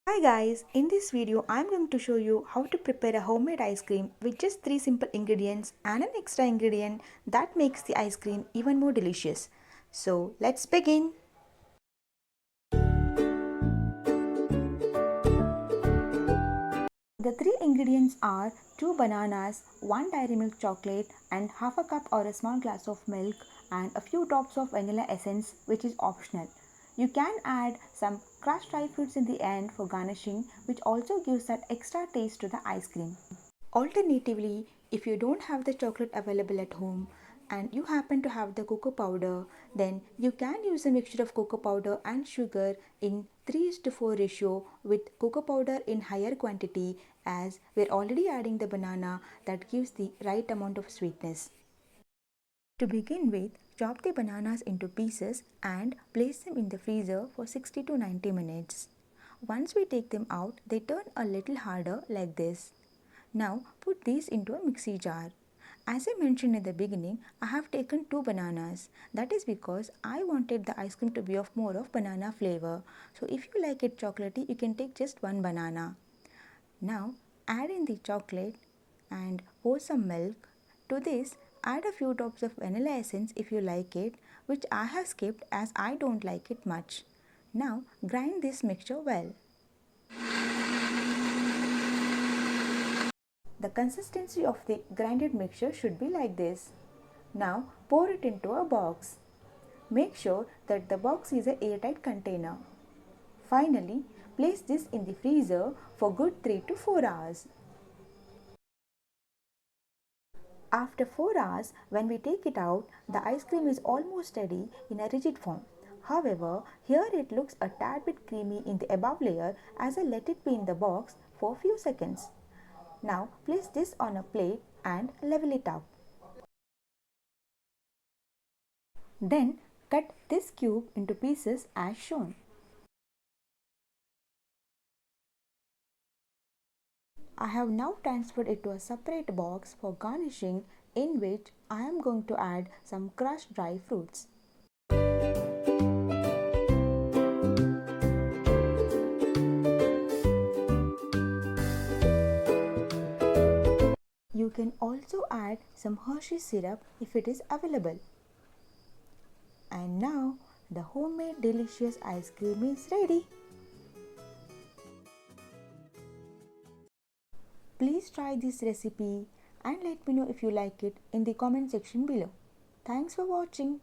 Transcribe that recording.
Hi guys, in this video I am going to show you how to prepare a homemade ice cream with just 3 simple ingredients and an extra ingredient that makes the ice cream even more delicious. So let's begin. The 3 ingredients are 2 bananas, 1 dairy milk chocolate and half a cup or a small glass of milk and a few drops of vanilla essence, which is optional. You can add some crushed dry fruits in the end for garnishing, which also gives that extra taste to the ice cream. Alternatively, if you don't have the chocolate available at home and you happen to have the cocoa powder, then you can use a mixture of cocoa powder and sugar in 3:4 ratio, with cocoa powder in higher quantity, as we're already adding the banana that gives the right amount of sweetness. To begin with, chop the bananas into pieces and place them in the freezer for 60 to 90 minutes. Once we take them out, they turn a little harder like this. Now put these into a mixie jar. As I mentioned in the beginning, I have taken 2 bananas. That is because I wanted the ice cream to be of more of banana flavor. So if you like it chocolatey, you can take just 1 banana. Now add in the chocolate and pour some milk. To this, add a few drops of vanilla essence if you like it, which I have skipped as I don't like it much. Now grind this mixture well. The consistency of the grinded mixture should be like this. Now pour it into a box. Make sure that the box is an airtight container. Finally, place this in the freezer for good 3 to 4 hours. After 4 hours, when we take it out, the ice cream is almost ready in a rigid form. However, here it looks a tad bit creamy in the above layer as I let it be in the box for a few seconds. Now place this on a plate and level it out. Then cut this cube into pieces as shown. I have now transferred it to a separate box for garnishing, in which I am going to add some crushed dry fruits. You can also add some Hershey syrup if it is available. And now the homemade delicious ice cream is ready. Please try this recipe and let me know if you like it in the comment section below. Thanks for watching.